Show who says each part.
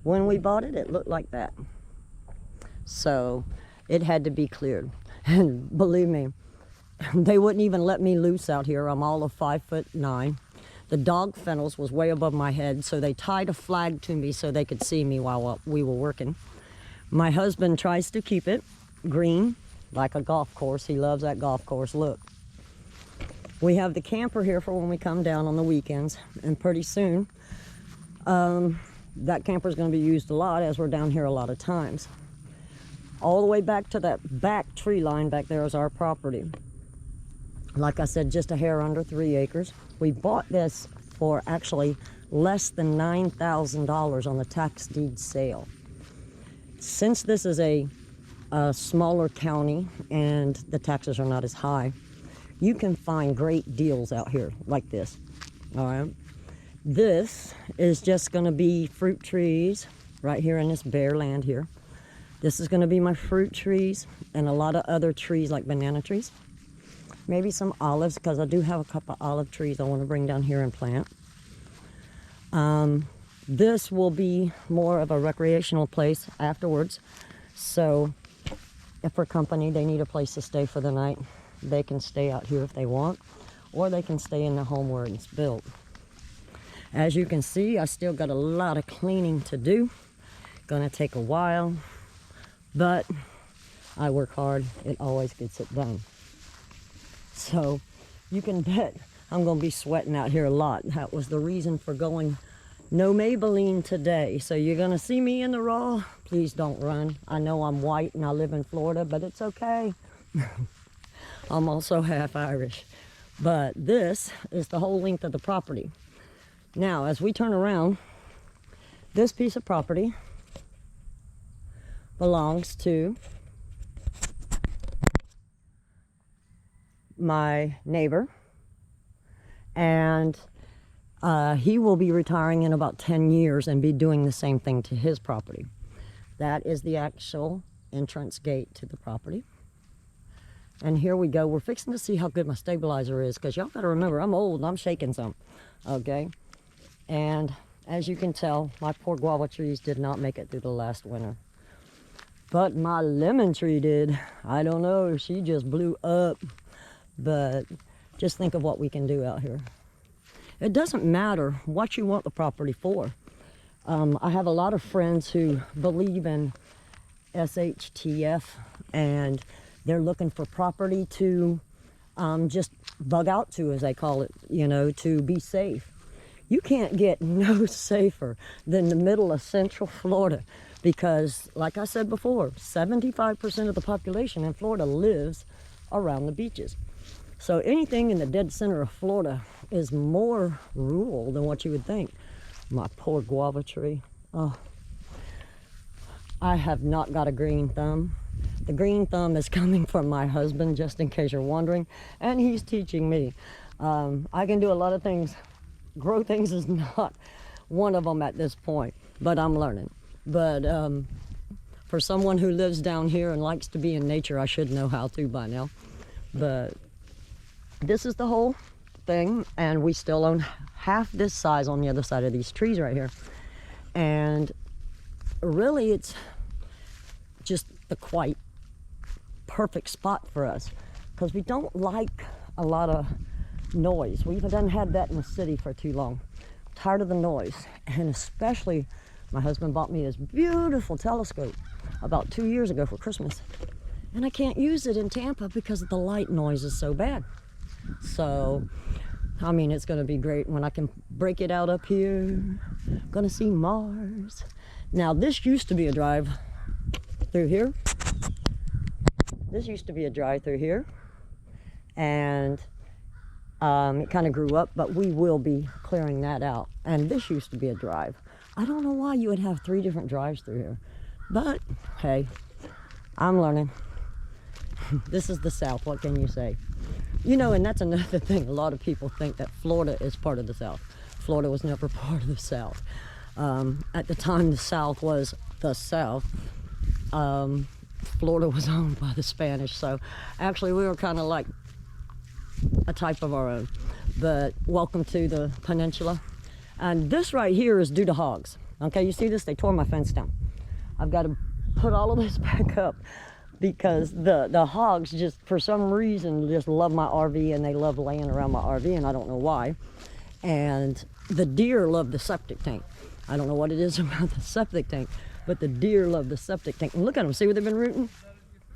Speaker 1: When we bought it, it looked like that. So it had to be cleared. And believe me, they wouldn't even let me loose out here. I'm all of 5'9". The dog fennels was way above my head, so they tied a flag to me so they could see me while we were working. My husband tries to keep it green, like a golf course. He loves that golf course look. We have the camper here for when we come down on the weekends, and pretty soon that camper is going to be used a lot, as we're down here a lot of times. All the way back to that back tree line back there is our property. Like I said, just a hair under 3 acres. We bought this for actually less than $9,000 on the tax deed sale. Since this is a smaller county and the taxes are not as high, you can find great deals out here like this. All right. This is just going to be fruit trees right here in this bare land here. This is going to be my fruit trees and a lot of other trees like banana trees. Maybe some olives, because I do have a couple of olive trees I want to bring down here and plant. This will be more of a recreational place afterwards. So if for company they need a place to stay for the night, they can stay out here if they want, or they can stay in the home where it's built. As you can see, I still got a lot of cleaning to do. Gonna take a while, but I work hard. It always gets it done. So you can bet I'm gonna be sweating out here a lot. That was the reason for going no Maybelline today. So you're gonna see me in the raw. Please don't run. I know I'm white and I live in Florida, but it's okay. I'm also half Irish. But this is the whole length of the property. Now, as we turn around, this piece of property belongs to my neighbor, and he will be retiring in about 10 years and be doing the same thing to his property. That is the actual entrance gate to the property. And here we go. We're fixing to see how good my stabilizer is, because y'all gotta remember, I'm old and I'm shaking some, okay? And as you can tell, my poor guava trees did not make it through the last winter. But my lemon tree did. I don't know, she just blew up. But just think of what we can do out here. It doesn't matter what you want the property for. I have a lot of friends who believe in SHTF, and they're looking for property to just bug out to, as they call it, you know, to be safe. You can't get no safer than the middle of Central Florida, because, like I said before, 75% of the population in Florida lives around the beaches. So anything in the dead center of Florida is more rural than what you would think. My poor guava tree. Oh, I have not got a green thumb. The green thumb is coming from my husband, just in case you're wondering, and he's teaching me. I can do a lot of things. Grow things is not one of them at this point, but I'm learning. But for someone who lives down here and likes to be in nature, I should know how to by now. But this is the whole thing, and we still own half this size on the other side of these trees right here. And really, it's just the quite perfect spot for us, because we don't like a lot of noise. We haven't had that in the city for too long. I'm tired of the noise, and especially my husband bought me this beautiful telescope about 2 years ago for Christmas, and I can't use it in Tampa because the light noise is so bad. So I mean, it's going to be great when I can break it out up here. Gonna see Mars. Now this used to be a drive through here. This used to be a drive through here, and it kind of grew up, but we will be clearing that out. And this used to be a drive. I don't know why you would have 3 different drives through here, but hey, I'm learning. This is the South, what can you say? You know, and that's another thing. A lot of people think that Florida is part of the South. Florida was never part of the South. At the time the South was the South, Florida was owned by the Spanish. So actually we were kind of like a type of our own. But welcome to the peninsula. And this right here is due to hogs. Okay, you see this? They tore my fence down. I've got to put all of this back up because the hogs just, for some reason, just love my RV, and they love laying around my RV, and I don't know why. And the deer love the septic tank. I don't know what it is about the septic tank, but the deer love the septic tank. And look at them, see where they've been rooting?